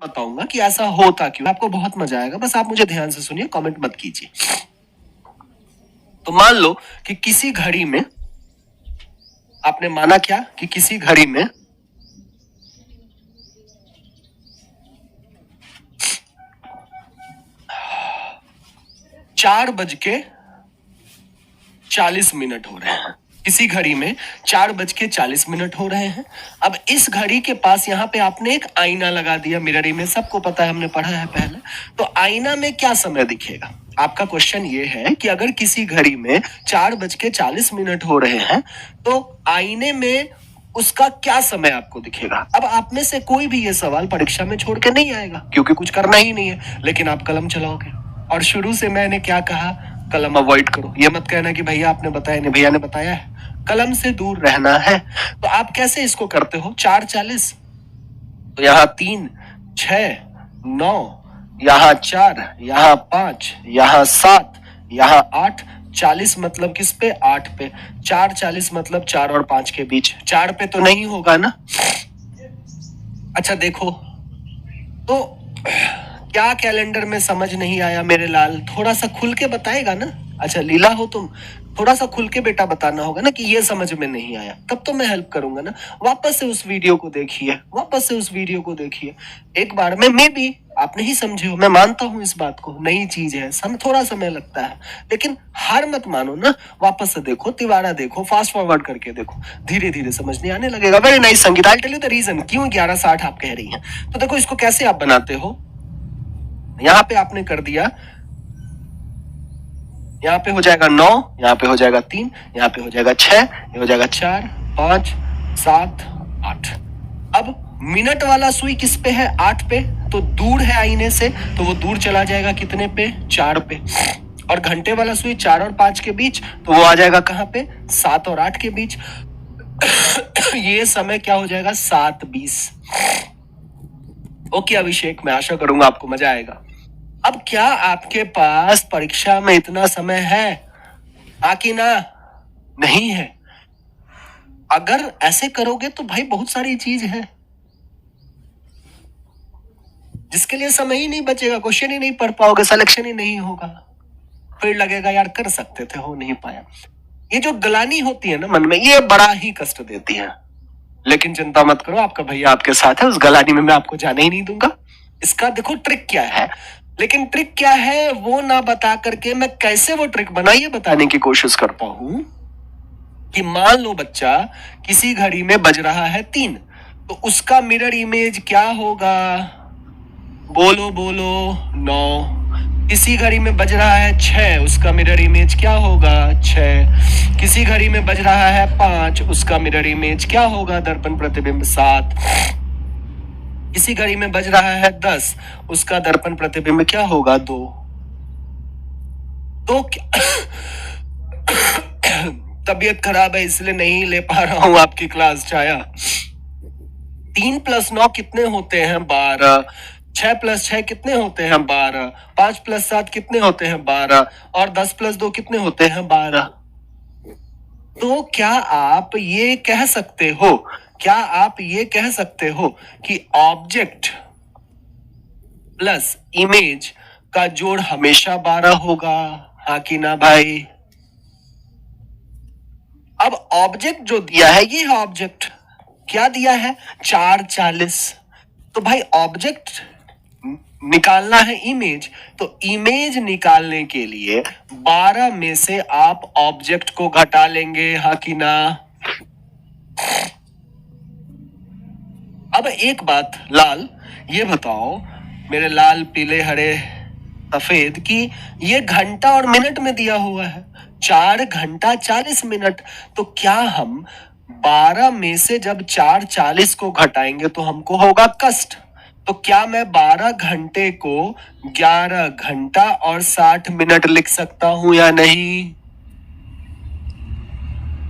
बताऊंगा कि ऐसा होता क्यों। आपको बहुत मजा आएगा, बस आप मुझे ध्यान से सुनिए, कमेंट मत कीजिए। तो मान लो कि किसी घड़ी में आपने माना क्या कि किसी घड़ी में 4:40 हो रहे हैं। किसी घड़ी में 4:40 हो रहे हैं। अब इस घड़ी के पास यहाँ पे आपने एक आईना लगा दिया, मिरर इमेज, सबको पता है, हमने पढ़ा है पहले। तो आईना में क्या समय दिखेगा? आपका क्वेश्चन ये है कि अगर किसी घड़ी में 4:40 हो रहे हैं तो आईने में उसका क्या समय आपको दिखेगा? अब आप में से कोई भी ये सवाल परीक्षा में छोड़ के नहीं आएगा, क्योंकि कुछ करना ही नहीं है, लेकिन आप कलम चलाओगे। और शुरू से मैंने क्या कहा? कलम अवॉइड करो। ये मत कहना कि भैया आपने बताया नहीं, भैया ने बताया है, कलम से दूर रहना है। तो आप कैसे इसको करते हो? 4:40, तो यहाँ 3, 6, 9, यहाँ 4, यहाँ 5, यहाँ 7, यहाँ 8, 40 मतलब किस पे? 8 पे। 4:40 मतलब 4 और 5 के बीच। 4 पे तो नहीं होगा ना? अच्छा देखो, तो क्या कैलेंडर में समझ नहीं आया मेरे लाल? थोड़ा सा खुल के बताएगा ना? अच्छा लीला हो तुम, थोड़ा सा खुल के बेटा बताना होगा ना कि ये समझ में नहीं आया, तब तो मैं हेल्प करूंगा ना। वापस से उस वीडियो को देखिए, वापस से उस वीडियो को देखिए एक बार में। मे भी आप नहीं समझे हो, मैं मानता हूं इस बात को, नई चीज है, थोड़ा समय लगता है, लेकिन हार मत मानो ना। वापस से देखो, तिवारा देखो, फास्ट फॉरवर्ड करके देखो, धीरे धीरे समझने आने लगेगा। Very nice Sangeet, I tell you the reason क्यों 11:60 आप कह रही हैं। तो देखो इसको कैसे आप बनाते हो। यहां पे आपने कर दिया, यहाँ पे हो जाएगा 9, यहाँ पे हो जाएगा 3, यहाँ पे हो जाएगा 6, ये हो जाएगा 4, 5, 7, 8। अब मिनट वाला सुई किस पे है? 8 पे, तो दूर है आईने से, तो वो दूर चला जाएगा कितने पे? 4 पे। और घंटे वाला सुई 4 और 5 के बीच, तो वो आ जाएगा कहाँ पे? 7 और 8 के बीच। ये समय क्या हो जाएगा? 7:20। ओके अभिषेक, मैं आशा करूंगा आपको मजा आएगा। अब क्या आपके पास परीक्षा में इतना समय है? आकि ना? नहीं है। अगर ऐसे करोगे तो भाई बहुत सारी चीज है जिसके लिए समय ही नहीं बचेगा, क्वेश्चन ही नहीं पढ़ पाओगे, सिलेक्शन ही नहीं होगा, फिर लगेगा यार कर सकते थे, हो नहीं पाया। ये जो गलानी होती है ना मन में, ये बड़ा ही कष्ट देती है। लेकिन चिंता मत करो, आपका भैया आपके साथ है, उस गलानी में मैं आपको जाने ही नहीं दूंगा। इसका देखो ट्रिक क्या है, लेकिन ट्रिक क्या है वो ना बता करके मैं कैसे वो ट्रिक बना ये बताने की कोशिश करता हूं। कि मान लो बच्चा किसी घड़ी में बज रहा है 3, तो उसका मिरर इमेज क्या होगा? बोलो बोलो। 9। किसी घड़ी में बज रहा है 6, उसका मिरर इमेज क्या होगा? 6। किसी घड़ी में बज रहा है 5, उसका मिरर इमेज क्या होगा? दर्पण प्रतिबिंब 7। किसी घड़ी में बज रहा है 10, उसका दर्पण प्रतिबिंब क्या होगा? 2। तो तबीयत खराब है इसलिए नहीं ले पा रहा हूं आपकी क्लास छाया। 3 + 9 कितने होते हैं? 12। 6 + 6 कितने होते हैं? 12। 5 + 7 कितने होते हैं? 12। और 10 + 2 कितने होते हैं? 12। तो क्या आप ये कह सकते हो, क्या आप ये कह सकते हो कि ऑब्जेक्ट प्लस इमेज का जोड़ हमेशा 12 होगा? हाँ कि ना भाई? अब ऑब्जेक्ट जो दिया है, ये है ऑब्जेक्ट, क्या दिया है? 4:40। तो भाई ऑब्जेक्ट निकालना है इमेज, तो इमेज निकालने के लिए 12 में से आप ऑब्जेक्ट को घटा लेंगे, हाँ कि ना? अब एक बात लाल, ये बताओ मेरे लाल पीले हरे सफेद, कि ये घंटा और मिनट में दिया हुआ है 4 घंटा 40 मिनट। तो क्या हम 12 में से जब 4:40 को घटाएंगे तो हमको होगा कष्ट। तो क्या मैं 12 घंटे को 11 घंटा और 60 मिनट लिख सकता हूं या नहीं?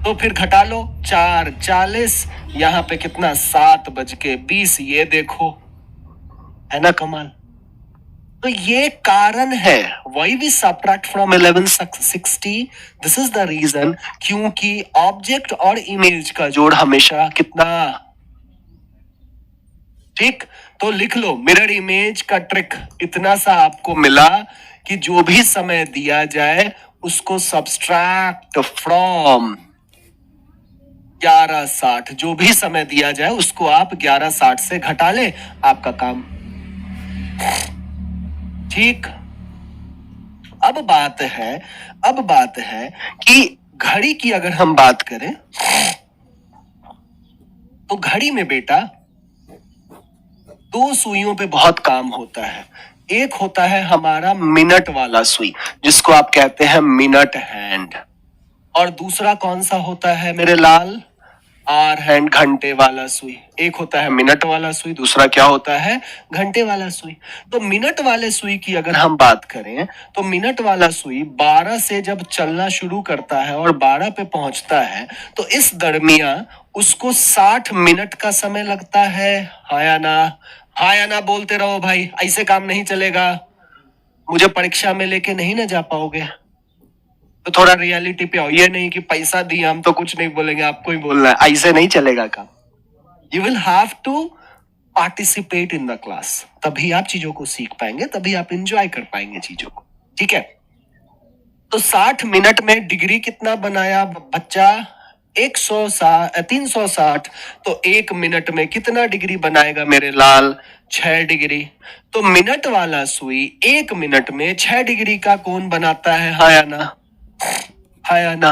तो फिर घटा लो, 4:40, यहां पे कितना? 7:20। ये देखो, है ना कमाल? तो ये कारण है, why we subtract from 1160, this is the reason, क्योंकि ऑब्जेक्ट और इमेज का जोड़ हमेशा कितना? ठीक, तो लिख लो मिरर इमेज का ट्रिक इतना सा आपको मिला कि जो भी समय दिया जाए उसको सब्सट्रैक्ट फ्रॉम 1160, जो भी समय दिया जाए उसको आप 1160 से घटा ले, आपका काम ठीक। अब बात है कि घड़ी की अगर हम बात करें तो घड़ी में बेटा दो सुइयों पे बहुत काम होता है। एक होता है हमारा मिनट वाला सुई जिसको आप कहते हैं मिनट हैंड, और दूसरा कौन सा होता है मेरे लाल, आर हैंड, घंटे वाला सुई। एक होता है मिनट वाला सुई, दूसरा क्या होता है, घंटे वाला सुई। तो मिनट वाले सुई की अगर हम बात करें तो मिनट वाला सुई 12 से जब चलना शुरू करता है और 12 पे पहुंचता है तो इस दरमियान उसको 60 मिनट का समय लगता है। हाँ या ना बोलते रहो भाई, ऐसे काम नहीं चलेगा। मुझे परीक्षा में लेके नहीं ना जा पाओगे, तो थोड़ा रियलिटी पे आओ। ये नहीं कि पैसा दिए हम तो कुछ नहीं बोलेंगे, आपको ही बोलना है, ऐसे नहीं चलेगा काम। You will have to participate in the class, तभी आप चीजों को सीख पाएंगे, तभी आप इंजॉय कर पाएंगे चीजों को, ठीक है। तो 60 मिनट में डिग्री कितना बनाया बच्चा, 360। तो 1 मिनट में कितना डिग्री बनाएगा मेरे लाल, 6 डिग्री। तो मिनट वाला सुई 1 मिनट में 6 डिग्री का कोण बनाता है, हाँ या ना, हाँ या ना।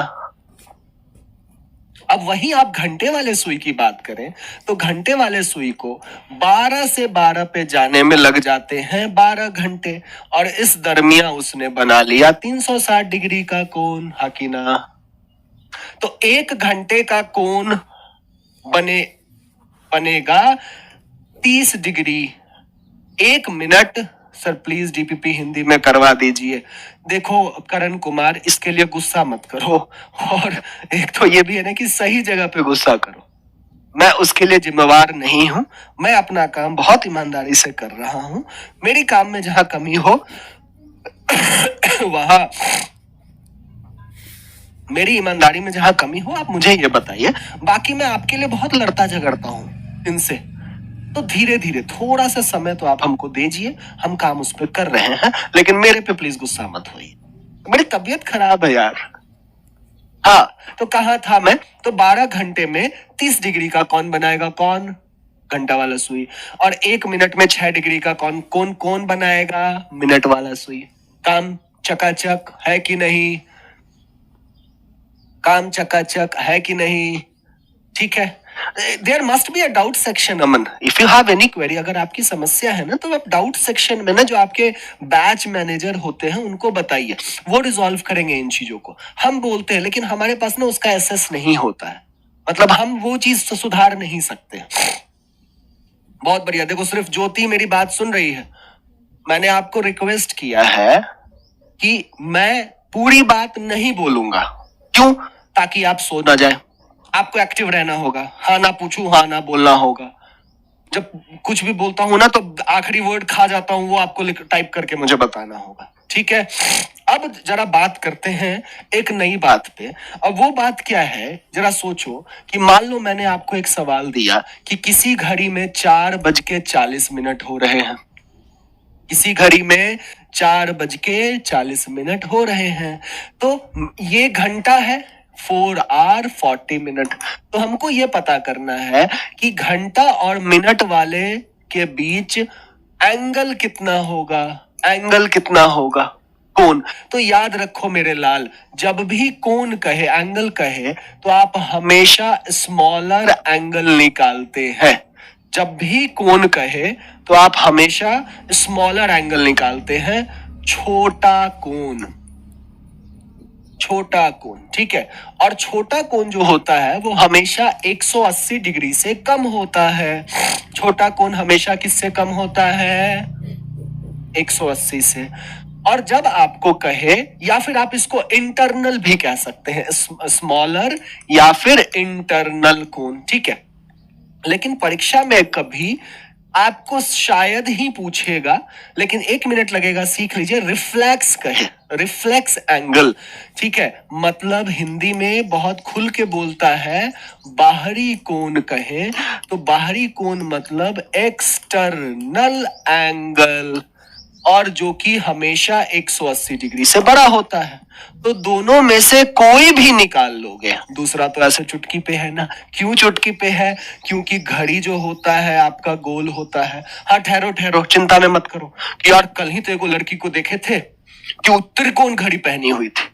अब वहीं आप घंटे वाले सुई की बात करें तो घंटे वाले सुई को 12 से 12 पे जाने में लग जाते हैं 12 घंटे, और इस दरमियान उसने बना लिया 360 डिग्री का कोण, हकीना। तो 1 घंटे का कोण बनेगा 30 degree. 1 minute, sir please DPP Hindi में करवा दीजिए। देखो करण कुमार, इसके लिए गुस्सा मत करो, और एक तो ये भी है ना कि सही जगह पे गुस्सा करो। मैं उसके लिए जिम्मेवार नहीं हूं, मैं अपना काम बहुत ईमानदारी से कर रहा हूं। मेरी काम में जहां कमी हो वहां, मेरी ईमानदारी में जहां कमी हो आप मुझे ये बताइए, बाकी मैं आपके लिए बहुत लड़ता झगड़ता हूं इनसे। तो धीरे धीरे थोड़ा सा समय तो आप हमको दीजिए, हम काम उस पर कर रहे हैं, लेकिन मेरे पे प्लीज गुस्सा मत होइए, मेरी तबीयत खराब है यार। हाँ, तो कहा था मैं, तो 12 घंटे में 30 डिग्री का कौन बनाएगा, कौन, घंटा वाला सुई। और 1 मिनट में 6 डिग्री का कौन कौन कौन बनाएगा, मिनट वाला सुई। काम चकाचक है कि नहीं, काम चकाचक है कि नहीं, ठीक है। There must be a doubt section Aman, if you have any query, अगर आपकी समस्या है ना तो आप डाउट सेक्शन में ना जो आपके बैच मैनेजर होते हैं उनको बताइए, वो रिजॉल्व करेंगे इन चीजों को। हम बोलते हैं लेकिन हमारे पास ना उसका एसेस नहीं होता है, मतलब हम वो चीज सुधार नहीं सकते। बहुत बढ़िया, देखो सिर्फ ज्योति मेरी बात सुन रही है। मैंने आपको रिक्वेस्ट किया है कि मैं पूरी बात नहीं बोलूंगा, क्यों, ताकि आप सो ना जाए। आपको एक्टिव रहना होगा, हाँ ना पूछू हाँ ना बोलना होगा। जब कुछ भी बोलता हूं ना तो आखिरी वर्ड खा जाता हूं, वो आपको टाइप करके मुझे बताना होगा, ठीक है। अब जरा बात करते हैं एक नई बात पे। अब वो बात क्या है, जरा सोचो कि मान लो मैंने आपको एक सवाल दिया कि किसी घड़ी में 4:40 हो रहे हैं, किसी घड़ी में 4:40 हो रहे हैं, तो ये घंटा है 4 hour 40 minute। तो हमको ये पता करना है कि घंटा और मिनट वाले के बीच एंगल कितना होगा, एंगल कितना होगा, कोण। तो याद रखो मेरे लाल, जब भी कोण कहे, एंगल कहे, तो आप हमेशा स्मॉलर एंगल निकालते हैं। जब भी कोण कहे तो आप हमेशा स्मॉलर एंगल निकालते हैं, छोटा कोण, छोटा कोण, ठीक है। और छोटा कोण जो होता है वो हमेशा 180 डिग्री से कम होता है। छोटा कोण हमेशा किससे कम होता है, 180 से। और जब आपको कहे, या फिर आप इसको इंटरनल भी कह सकते हैं, स्मॉलर या फिर इंटरनल कोण, ठीक है। लेकिन परीक्षा में कभी आपको शायद ही पूछेगा, लेकिन 1 मिनट लगेगा, सीख लीजिए। रिफ्लेक्स कहे, रिफ्लेक्स एंगल, ठीक है। मतलब हिंदी में बहुत खुल के बोलता है, बाहरी कोण कहे तो बाहरी कोण मतलब एक्सटर्नल एंगल, और जो कि हमेशा 180 डिग्री से बड़ा होता है। तो दोनों में से कोई भी निकाल लोगे। दूसरा तो ऐसे चुटकी पे है ना। क्यों चुटकी पे है? क्योंकि घड़ी जो होता है आपका गोल होता है। हाँ, ठहरो ठहरो, चिंता में मत करो कि यार कल ही तो एक लड़की को देखे थे कि वो त्रिकोण घड़ी पहनी हुई थी।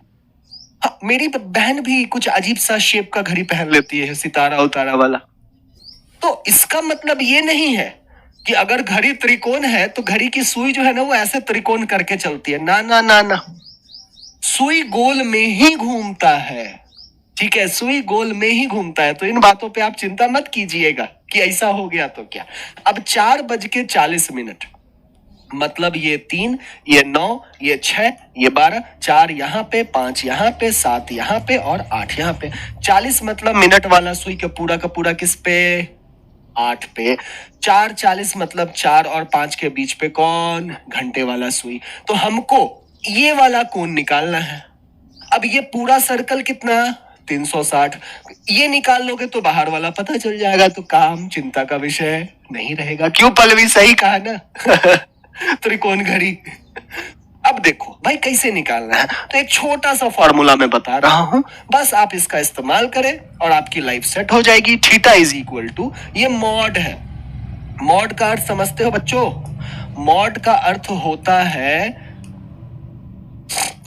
हाँ, मेरी बहन भी कुछ अजीब सा शेप का घड़ी पहन लेती है, सितारा उतारा वाला। तो इसका मतलब ये नहीं है कि अगर घड़ी त्रिकोण है तो घड़ी की सुई जो है ना वो ऐसे त्रिकोण करके चलती है। ना ना ना ना, सुई गोल में ही घूमता है, ठीक है, सुई गोल में ही घूमता है। तो इन बातों पे आप चिंता मत कीजिएगा कि ऐसा हो गया तो क्या। अब 4:40 मतलब ये 3, ये 9, ये 6, ये 12, 4 यहाँ पे, 5 यहाँ पे, 7 यहाँ पे और 8 यहाँ पे। 40 मतलब मिनट वाला सुई का पूरा किस पे? 8 पे। 4:40 मतलब 4 और 5 के बीच पे कौन? घंटे वाला सुई। तो हमको ये वाला कोण निकालना है। अब ये पूरा सर्कल कितना? 360। ये निकाल लोगे तो बाहर वाला पता चल जाएगा, तो काम चिंता का विषय नहीं रहेगा। क्यों पल्लवी, सही कहा ना? त्रिकोण घड़ी। अब देखो भाई कैसे निकालना है, तो एक छोटा सा फॉर्मूला मैं बता रहा हूं, बस आप इसका इस्तेमाल करें और आपकी लाइफ सेट हो जाएगी। थीटा इज इक्वल टू, ये मॉड है। मॉड का अर्थ समझते हो बच्चों? मॉड का अर्थ होता है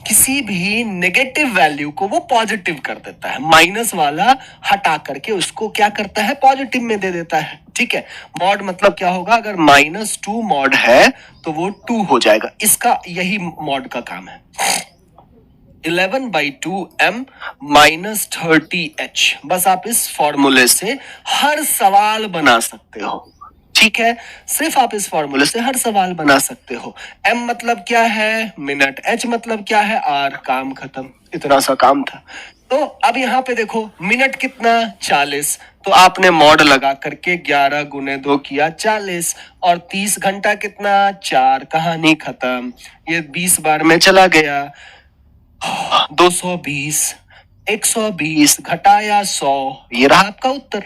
किसी भी नेगेटिव वैल्यू को वो पॉजिटिव कर देता है, माइनस वाला हटा करके उसको क्या करता है? पॉजिटिव में दे देता है, ठीक है। मॉड मतलब क्या होगा? अगर -2 मॉड है तो वो 2 हो जाएगा। इसका यही मॉड का काम है। 11/2 m -30h, बस आप इस फॉर्मूले से हर सवाल बना सकते हो, ठीक है। सिर्फ आप इस फॉर्मूले से हर सवाल बना सकते हो। m मतलब क्या है? मिनट। h मतलब क्या है? आर। काम खत्म, इतना सा काम था। तो अब यहाँ पे देखो, मिनट कितना? 40। तो आपने मॉड लगा करके 11 × 2 किया 40, और 30 घंटा कितना? 4। कहानी खत्म। ये 20 बार में चला गया। 220, 120 घटाया 100, ये रहा आपका उत्तर।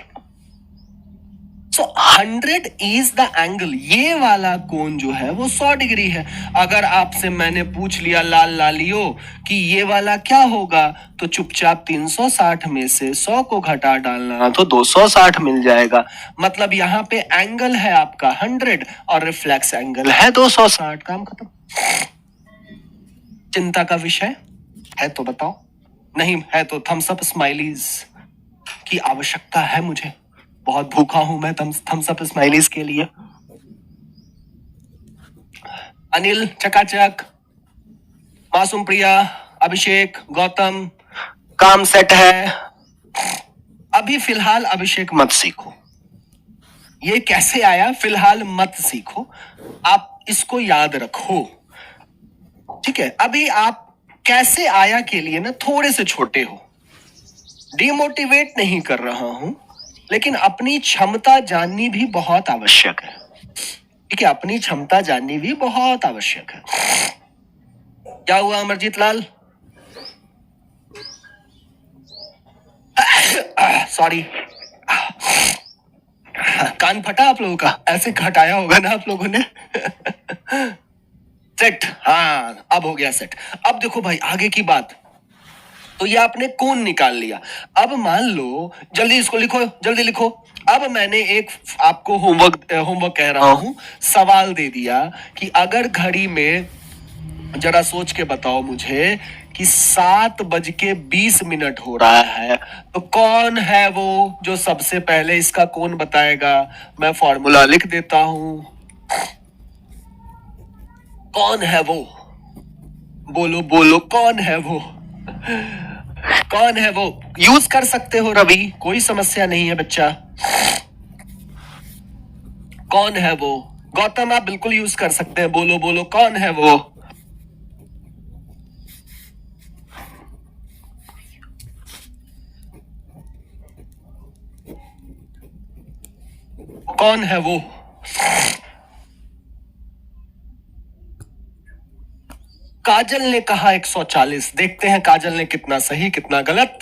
सो 100 इज द एंगल। ये वाला कोण जो है वो 100 डिग्री है। अगर आपसे मैंने पूछ लिया लाल लालियो कि ये वाला क्या होगा, तो चुपचाप 360 में से 100 को घटा डालना, तो 260 मिल जाएगा। मतलब यहाँ पे एंगल है आपका 100 और रिफ्लेक्स एंगल है 260। काम खत्म। चिंता का विषय है तो बताओ, नहीं है तो थम्स अप स्माइलीज की आवश्यकता है मुझे। बहुत भूखा हूं मैं थम्स अप स्माइलीज के लिए। अनिल, चकाचक, मासूम प्रिया, अभिषेक, गौतम, काम सेट है। अभी फिलहाल अभिषेक मत सीखो, ये कैसे आया फिलहाल मत सीखो, आप इसको याद रखो, ठीक है। अभी आप कैसे आया के लिए ना थोड़े से छोटे हो, डिमोटिवेट नहीं कर रहा हूं, लेकिन अपनी क्षमता जाननी भी बहुत आवश्यक है, ठीक है। अपनी क्षमता जाननी भी बहुत आवश्यक है। क्या हुआ अमरजीत लाल? सॉरी, कान फटा आप लोगों का? ऐसे घटाया होगा ना आप लोगों ने। सेट, हाँ अब हो गया सेट। अब देखो भाई आगे की बात, तो ये आपने कोण निकाल लिया। अब मान लो, जल्दी इसको लिखो, जल्दी लिखो। अब मैंने एक आपको होमवर्क कह रहा हूं, सवाल दे दिया कि अगर घड़ी में, जरा सोच के बताओ मुझे कि 7:20 हो रहा है, तो कौन है वो जो सबसे पहले इसका कोण बताएगा? मैं फॉर्मूला लिख देता हूं। कौन है वो? बोलो बोलो, कौन है वो? कौन है वो? यूज कर सकते हो रवि, कोई समस्या नहीं है बच्चा। कौन है वो? गौतम आप बिल्कुल यूज कर सकते हैं, बोलो बोलो, कौन है वो? कौन है वो? काजल ने कहा 140। देखते हैं काजल ने कितना सही कितना गलत।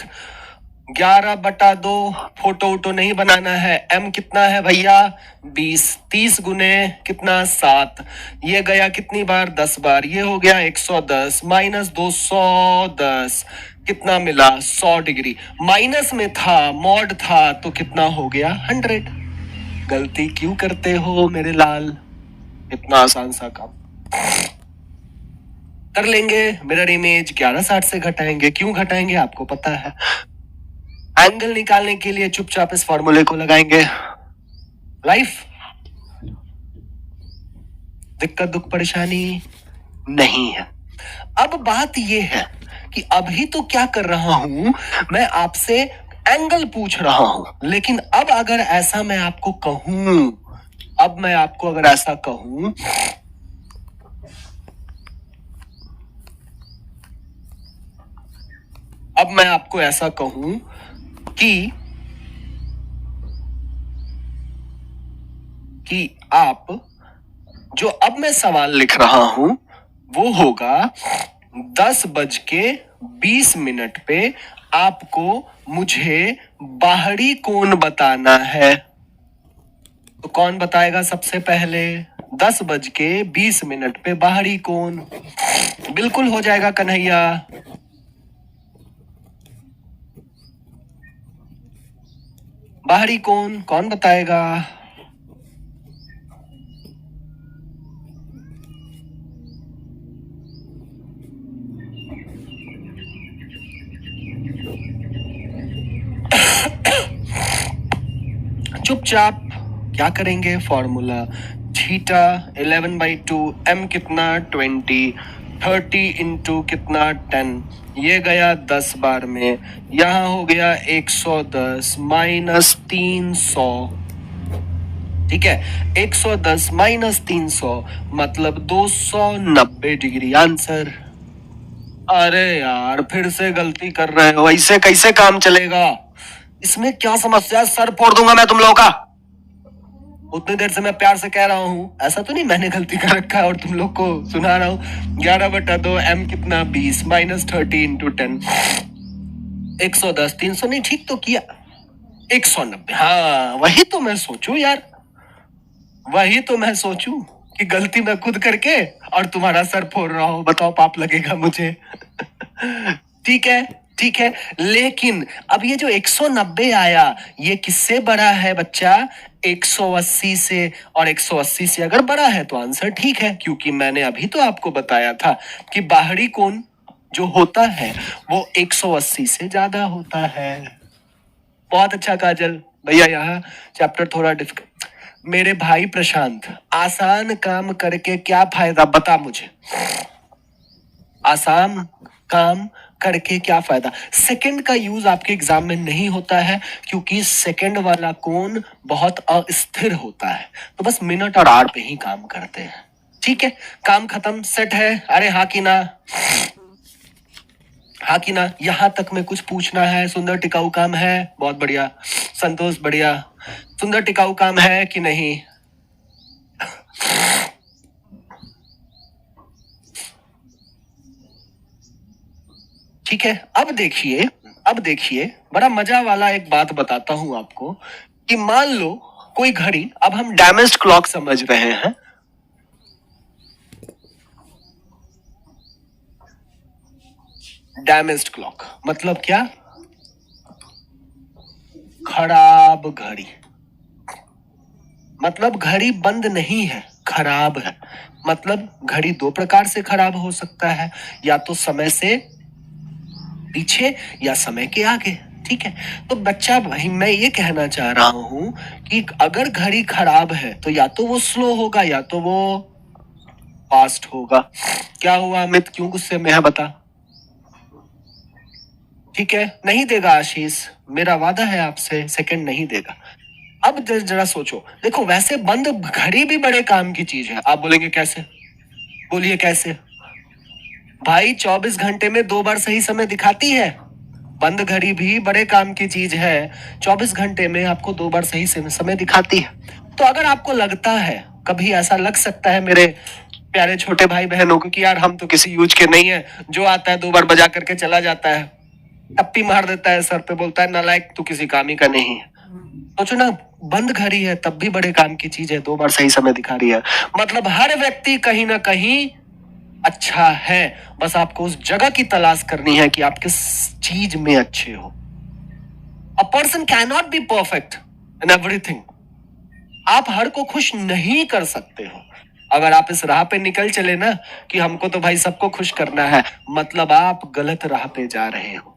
11/2 फोटो वोटो नहीं बनाना है। m कितना है भैया 20। 30 गुने कितना 7। ये गया कितनी बार 10 बार। ये हो गया 110 माइनस 210 कितना मिला 100 डिग्री। माइनस में था मॉड था तो कितना हो गया 100। गलती क्यों करते हो मेरे लाल। इतना आसान सा काम कर लेंगे। मिरर इमेज 1160 से घटाएंगे। क्यों घटाएंगे आपको पता है। एंगल निकालने के लिए चुपचाप इस फॉर्मूले को लगाएंगे। लाइफ दिक्कत दुख परेशानी नहीं है। अब बात यह है कि अभी तो क्या कर रहा हूं मैं आपसे एंगल पूछ रहा हूं। लेकिन अब अगर ऐसा मैं आपको कहूं अब मैं आपको अगर ऐसा कहूं अब मैं आपको ऐसा कहूं कि आप जो अब मैं सवाल लिख रहा हूं वो होगा 10:20 पे आपको मुझे बाहरी कोण बताना है। तो कौन बताएगा सबसे पहले 10:20 पे बाहरी कोण। बिल्कुल हो जाएगा कन्हैया। बाहरी कोण कौन बताएगा। चुपचाप क्या करेंगे फॉर्मूला थीटा 11/2 m कितना 20 30 इंटू कितना 10। ये गया 10 बार में। यहां हो गया 110 माइनस 300। ठीक है 110 माइनस 300 मतलब 290 डिग्री आंसर। अरे यार फिर से गलती कर रहे हो। ऐसे कैसे काम चलेगा। इसमें क्या समस्या है। सर फोड़ दूंगा मैं तुम लोगों का। उतनी देर से मैं प्यार से कह रहा हूं ऐसा तो नहीं मैंने गलती कर रखा है और तुम लोग को सुना रहा हूं। 11/2 m कितना 20 माइनस 30 इंटू 10। 110 300 नहीं ठीक तो किया 190। हाँ वही तो मैं सोचूं यार। वही तो मैं सोचूं कि गलती मैं खुद करके और तुम्हारा सर फोड़ रहा हूं। बताओ पाप लगेगा मुझे। ठीक है ठीक है। लेकिन अब ये जो 190 आया ये किससे बड़ा है बच्चा 180 से। और 180 से अगर बड़ा है तो आंसर ठीक है क्योंकि मैंने अभी तो आपको बताया था कि बाहरी कोण जो होता है वो 180 से ज्यादा होता है। बहुत अच्छा काजल भैया। यहाँ चैप्टर थोड़ा डिफिकल्ट। मेरे भाई प्रशांत आसान काम करके क्या फायदा बता मुझे। आसान काम करके क्या फायदा। सेकंड का यूज आपके एग्जाम में नहीं होता है क्योंकि सेकंड वाला कोण बहुत अस्थिर होता है। तो बस मिनट और आवर पे ही काम करते हैं। ठीक है काम खत्म सेट है। अरे हाँ कि ना हाँ कि ना। यहां तक में कुछ पूछना है। सुंदर टिकाऊ काम है। बहुत बढ़िया संतोष बढ़िया। सुंदर टिकाऊ काम है कि नहीं। ठीक है अब देखिए बड़ा मजा वाला एक बात बताता हूं आपको कि मान लो कोई घड़ी। अब हम डैमेज्ड क्लॉक समझ रहे हैं। डैमेज्ड क्लॉक मतलब क्या खराब घड़ी। मतलब घड़ी बंद नहीं है खराब है। मतलब घड़ी दो प्रकार से खराब हो सकता है या तो समय से पीछे या समय के आगे। ठीक है तो बच्चा भाई मैं ये कहना चाह रहा हूं कि अगर घड़ी खराब है तो या तो वो स्लो होगा या तो वो फास्ट होगा। क्या हुआ अमित क्यों गुस्से में है बता। ठीक है नहीं देगा आशीष मेरा वादा है आपसे सेकंड नहीं देगा। अब जरा सोचो देखो वैसे बंद घड़ी भी बड़े काम की चीज है। आप बोलेंगे कैसे। बोलिए कैसे। भाई 24 घंटे में 2 बार सही समय दिखाती है। बंद घड़ी भी बड़े काम की चीज है। 24 घंटे में आपको 2 बार सही समय दिखाती है। तो अगर आपको लगता है कभी ऐसा लग सकता है मेरे प्यारे छोटे भाई बहनों को कि यार हम तो किसी यूज के नहीं है, जो आता है 2 बार बजा करके चला जाता है, टप्पी मार देता है सर पे, बोलता है नालायक तू किसी काम ही का नहीं है। सोचो ना, बंद घड़ी है तब भी बड़े काम की चीज है, 2 बार सही समय दिखा रही है। मतलब हर व्यक्ति कहीं ना कहीं अच्छा है, बस आपको उस जगह की तलाश करनी है कि आप किस चीज में अच्छे हो। A person can not be perfect in everything. आप हर को खुश नहीं कर सकते हो। अगर आप इस राह पे निकल चले ना कि हमको तो भाई सबको खुश करना है, मतलब आप गलत राह पे जा रहे हो,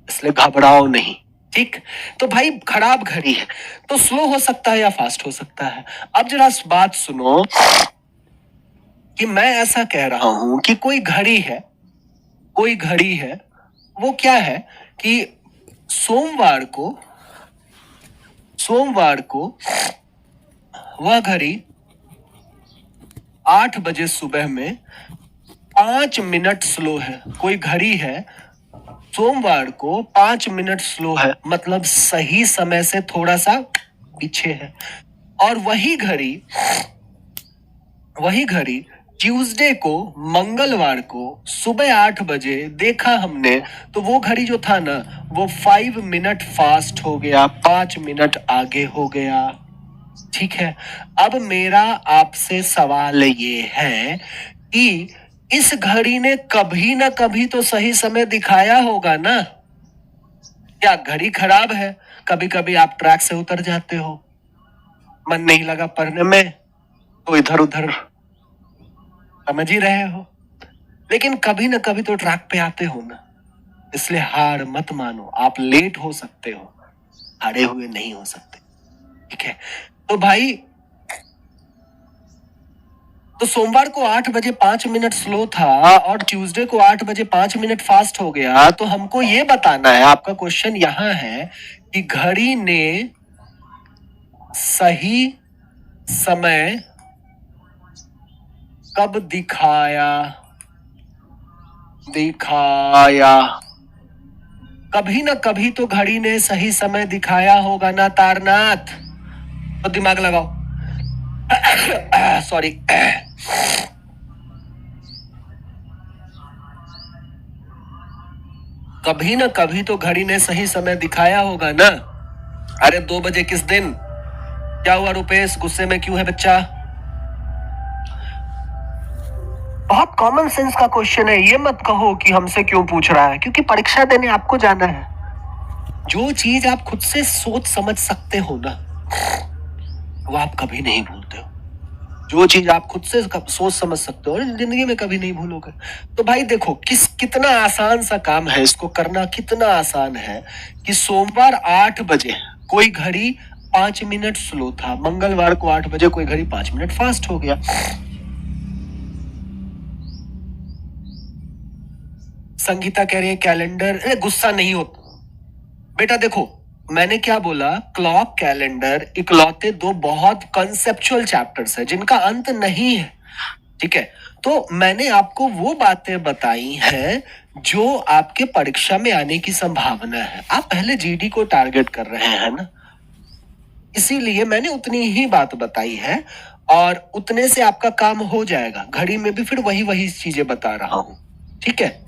इसलिए घबराओ नहीं। ठीक, तो भाई खराब घड़ी है तो स्लो हो सकता है या फास्ट हो सकता है। अब जरा बात सुनो कि मैं ऐसा कह रहा हूं कि कोई घड़ी है, कोई घड़ी है, वो क्या है कि सोमवार को वह घड़ी 8 बजे सुबह में 5 मिनट स्लो है। कोई घड़ी है सोमवार को 5 मिनट स्लो है, मतलब सही समय से थोड़ा सा पीछे है। और वही घड़ी ट्यूसडे को, मंगलवार को सुबह 8 बजे देखा हमने, तो वो घड़ी जो था ना वो 5 मिनट फास्ट हो गया, 5 मिनट आगे हो गया। ठीक है, अब मेरा आपसे सवाल ये है कि इस घड़ी ने कभी ना कभी तो सही समय दिखाया होगा ना। क्या घड़ी खराब है? कभी कभी आप ट्रैक से उतर जाते हो, मन नहीं लगा पढ़ने में तो इधर उधर, समझ ही रहे हो, लेकिन कभी ना कभी तो ट्रैक पे आते हो ना। इसलिए हार मत मानो, आप लेट हो सकते हो, हारे हुए नहीं हो सकते। ठीक है, तो भाई तो सोमवार को 8 बजे 5 मिनट स्लो था और ट्यूसडे को 8 बजे 5 मिनट फास्ट हो गया। तो हमको ये बताना है, आपका क्वेश्चन यहां है कि घड़ी ने सही समय कब दिखाया। कभी ना कभी तो घड़ी ने सही समय दिखाया होगा ना तारनाथ, तो दिमाग लगाओ। सॉरी, कभी ना कभी तो घड़ी ने सही समय दिखाया होगा ना। अरे 2 बजे किस दिन? क्या हुआ रुपेश, गुस्से में क्यों है बच्चा? बहुत कॉमन सेंस का क्वेश्चन है, ये मत कहो कि हमसे क्यों पूछ रहा है, क्योंकि परीक्षा देने आपको जाना है। जो चीज आप खुद से सोच समझ सकते हो ना, वो आप कभी नहीं भूलते हो। जो चीज आप खुद से सोच समझ सकते हो जिंदगी में कभी नहीं भूलोगे। तो भाई देखो कितना आसान सा काम है, इसको करना कितना आसान है कि सोमवार 8 बजे कोई घड़ी 5 मिनट स्लो था, मंगलवार को 8 बजे कोई घड़ी 5 मिनट फास्ट हो गया। संगीता कह रही है कैलेंडर, गुस्सा नहीं होता बेटा। देखो मैंने क्या बोला, क्लॉक कैलेंडर इकलौते 2 बहुत कंसेप्चुअल चैप्टर्स है जिनका अंत नहीं है। ठीक है, तो मैंने आपको वो बातें बताई हैं जो आपके परीक्षा में आने की संभावना है। आप पहले जीडी को टारगेट कर रहे हैं ना, इसीलिए मैंने उतनी ही बात बताई है और उतने से आपका काम हो जाएगा। घड़ी में भी फिर वही चीजें बता रहा हूं। ठीक है,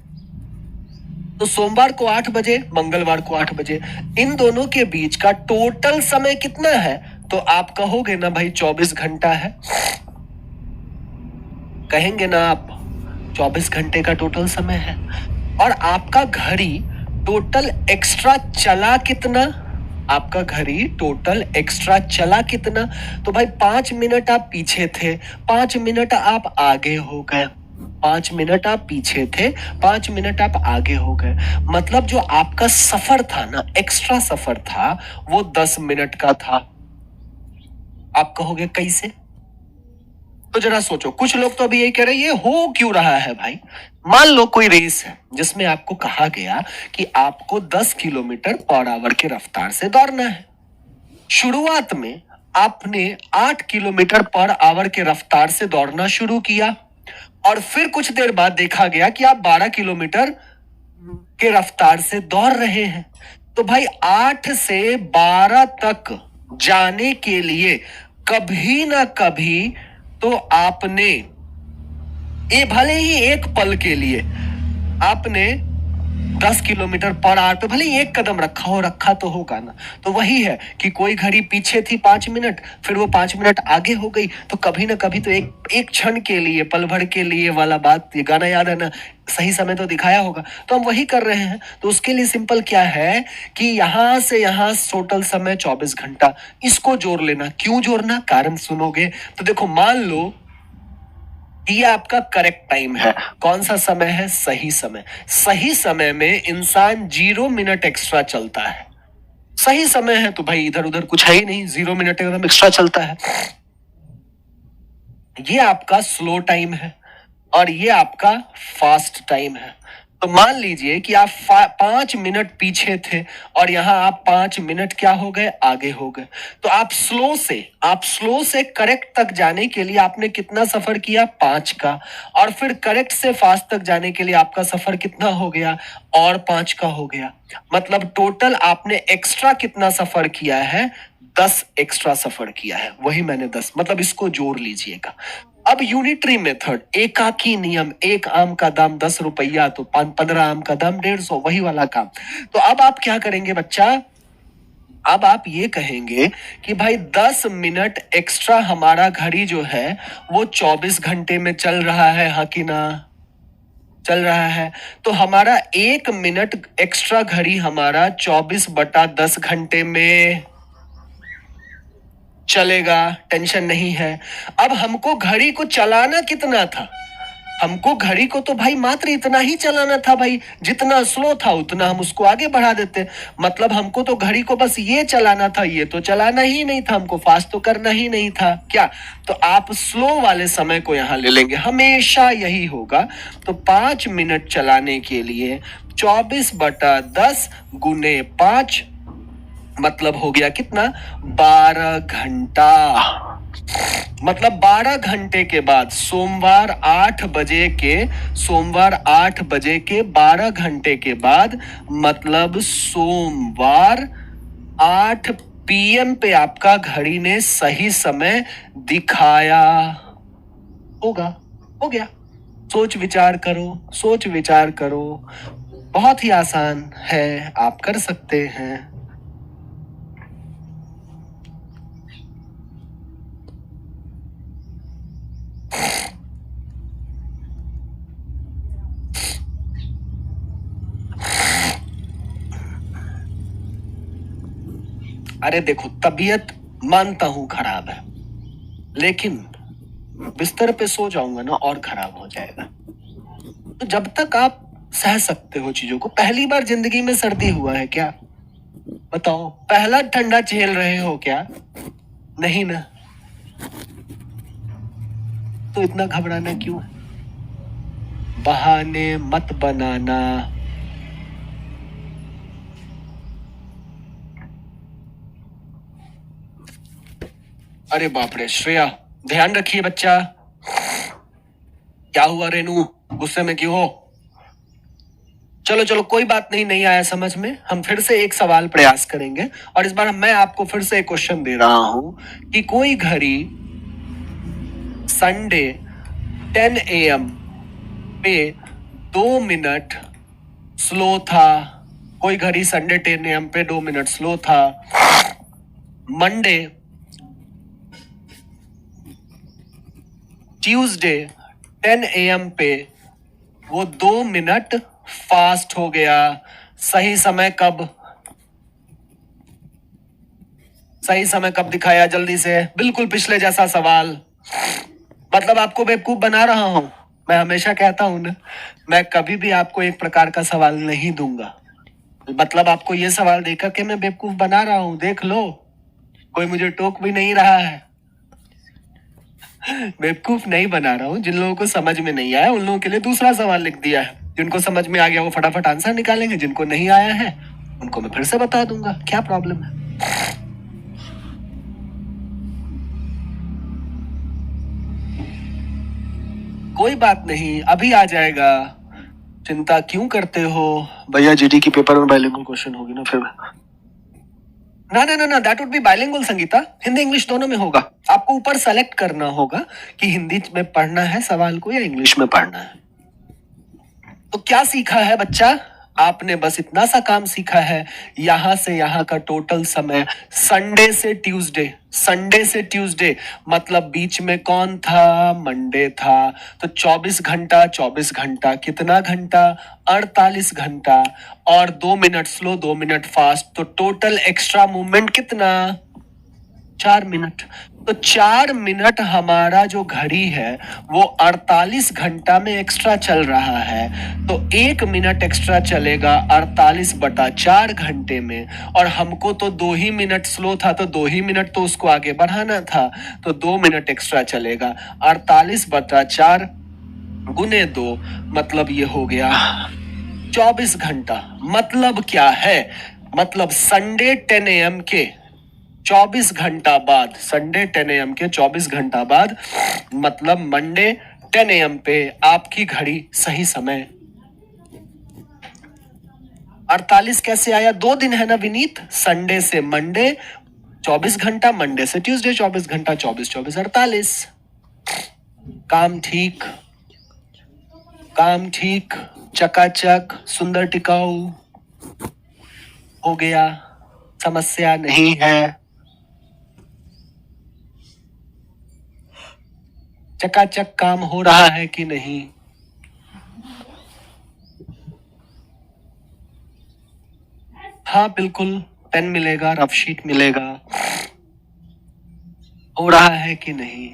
तो सोमवार को 8 बजे, मंगलवार को 8 बजे, इन दोनों के बीच का टोटल समय कितना है? तो आप कहोगे ना भाई 24 घंटा है, कहेंगे ना आप 24 घंटे का टोटल समय है। और आपका घड़ी टोटल एक्स्ट्रा चला कितना? आपका घड़ी टोटल एक्स्ट्रा चला कितना? तो भाई 5 मिनट आप पीछे थे, 5 मिनट आप आगे हो गए, 5 मिनट आप पीछे थे, 5 मिनट आप आगे हो गए। मतलब जो आपका सफर था ना, एक्स्ट्रा सफर था, वो 10 मिनट का था। आप कहोगे कैसे? तो जरा सोचो, कुछ लोग तो अभी यही कह रहे हैं ये हो क्यों रहा है भाई। मान लो कोई रेस है जिसमें आपको कहा गया कि आपको 10 किलोमीटर पर आवर की रफ्तार से दौड़ना है। शुरुआत में आपने 8 किलोमीटर पर आवर के रफ्तार से दौड़ना शुरू किया और फिर कुछ देर बाद देखा गया कि आप 12 किलोमीटर के रफ्तार से दौड़ रहे हैं। तो भाई 8 से 12 तक जाने के लिए कभी ना कभी तो आपने ये भले ही एक पल के लिए आपने 10 किलोमीटर पर आवर पे भले ही एक कदम रखा तो होगा ना। तो वही है कि कोई घड़ी पीछे थी 5 मिनट, फिर वो 5 मिनट आगे हो गई, तो कभी ना कभी तो एक क्षण के लिए, पल भर के लिए वाला बात, ये गाना याद है ना, सही समय तो दिखाया होगा। तो हम वही कर रहे हैं। तो उसके लिए सिंपल क्या है कि यहां से यहां टोटल समय 24 घंटा, इसको जोड़ लेना। क्यों जोड़ना, कारण सुनोगे। तो देखो, मान लो ये आपका करेक्ट टाइम है। कौन सा समय है, सही समय। सही समय में इंसान 0 मिनट एक्स्ट्रा चलता है। सही समय है तो भाई इधर उधर कुछ है ही नहीं, 0 मिनट एकदम एक्स्ट्रा चलता है। ये आपका स्लो टाइम है और ये आपका फास्ट टाइम है। तो मान लीजिए कि आप 5 मिनट पीछे थे और यहां आप 5 मिनट क्या हो गए, आगे हो गए। तो आप स्लो से करेक्ट तक जाने के लिए आपने कितना सफर किया, 5 का। और फिर करेक्ट से फास्ट तक जाने के लिए आपका सफर कितना हो गया, और 5 का हो गया। मतलब टोटल आपने एक्स्ट्रा कितना सफर किया है, 10 एक्स्ट्रा सफर किया है। वही मैंने 10, मतलब इसको जोड़ लीजिएगा। अब यूनिटरी मेथड, एकाकी नियम, एक आम का दाम 10 रुपया तो 15 आम का दाम 150, वही वाला काम। तो अब आप क्या करेंगे बच्चा, अब आप ये कहेंगे कि भाई 10 मिनट एक्स्ट्रा हमारा घड़ी जो है वो 24 घंटे में चल रहा है, हाँ कि ना, चल रहा है। तो हमारा 1 मिनट एक्स्ट्रा घड़ी हमारा 24/10 घंटे में चलेगा, टेंशन नहीं है। अब हमको घड़ी को चलाना कितना था, हमको घड़ी को तो भाई मात्र इतना ही चलाना था भाई, जितना स्लो था उतना हम उसको आगे बढ़ा देते। मतलब हमको तो घड़ी को बस ये चलाना था, ये तो चलाना ही नहीं था, हमको फास्ट तो करना ही नहीं था क्या। तो आप स्लो वाले समय को यहां ले लेंगे, हमेशा यही होगा। तो 5 मिनट चलाने के लिए 24/10 गुने 5, मतलब हो गया कितना, 12 घंटा। मतलब 12 घंटे के बाद सोमवार 8 बजे के 12 घंटे के बाद, मतलब सोमवार 8 PM पे आपका घड़ी ने सही समय दिखाया होगा। हो गया। सोच विचार करो। बहुत ही आसान है, आप कर सकते हैं। अरे देखो, तबीयत मानता हूं खराब है, लेकिन बिस्तर पे सो जाऊंगा ना और खराब हो जाएगा। तो जब तक आप सह सकते हो चीजों को, पहली बार जिंदगी में सर्दी हुआ है क्या, बताओ। पहला ठंडा झेल रहे हो क्या, नहीं ना। तो इतना घबराना क्यों है, बहाने मत बनाना। अरे बाप रे, श्रेया ध्यान रखिए बच्चा। क्या हुआ रेनू, गुस्से में क्यों हो। चलो कोई बात नहीं, नहीं आया समझ में, हम फिर से एक सवाल प्रयास करेंगे। और इस बार मैं आपको फिर से एक क्वेश्चन दे रहा हूं कि कोई घड़ी संडे 10 AM पे 2 मिनट स्लो था। कोई घड़ी संडे 10 AM पे 2 मिनट स्लो था। मंडे ट्यूसडे 10 AM पे वो 2 मिनट फास्ट हो गया। सही समय कब, दिखाया, जल्दी से। बिल्कुल पिछले जैसा सवाल। मतलब आपको बेवकूफ बना रहा हूं। मैं हमेशा कहता हूं ना, मैं कभी भी आपको एक प्रकार का सवाल नहीं दूंगा। मतलब आपको ये सवाल देकर के मैं बेवकूफ बना रहा हूं, देख लो। कोई मुझे टोक भी नहीं रहा है। बेवकूफ नहीं बना रहा हूं। जिन लोगों को समझ में नहीं आया उन लोगों के लिए दूसरा सवाल लिख दिया है। जिनको समझ में आ गया वो फटाफट आंसर निकालेंगे, जिनको नहीं आया है उनको मैं फिर से बता दूंगा, क्या प्रॉब्लम है। कोई बात नहीं, अभी आ जाएगा, चिंता क्यों करते हो भैया। जीडी की पेपर में बाइलिंगुअल क्वेश्चन होगी ना फिर। ना ना ना ना, that would be bilingual Sangeeta, Hindi English दोनों में होगा। आपको ऊपर सेलेक्ट करना होगा कि हिंदी में पढ़ना है सवाल को या इंग्लिश में पढ़ना है। तो क्या सीखा है बच्चा? आपने बस इतना सा काम सीखा है, यहां से यहां का टोटल समय संडे से ट्यूसडे, संडे से ट्यूसडे मतलब बीच में कौन था? मंडे था। तो 24 घंटा, 24 घंटा कितना घंटा? 48 घंटा। और 2 मिनट स्लो 2 मिनट फास्ट, तो टोटल एक्स्ट्रा मूवमेंट कितना? 4 मिनट। तो 4 मिनट हमारा जो घड़ी है वो 48 घंटा में एक्स्ट्रा चल रहा है। तो 1 मिनट एक्स्ट्रा चलेगा 48/4 घंटे में। और हमको तो 2 ही मिनट स्लो था, तो 2 ही मिनट तो उसको आगे बढ़ाना था। तो 2 मिनट एक्स्ट्रा चलेगा। 48/4 गुने 2 मतलब ये हो गया 24 घंटा। मतलब क्या है? मतलब संडे 10 AM के 24 घंटा बाद, संडे 10 AM के 24 घंटा बाद मतलब मंडे 10 AM पे आपकी घड़ी सही समय 48 कैसे आया? 2 दिन है ना विनीत, संडे से मंडे 24 घंटा, मंडे से ट्यूसडे 24 घंटा, 24 24 48। काम ठीक, काम ठीक, चकाचक, सुंदर टिकाऊ हो गया, समस्या नहीं है। चकाचक काम हो रहा है कि नहीं? हाँ बिल्कुल, पेन मिलेगा, रफ शीट मिलेगा। हो रहा है कि नहीं?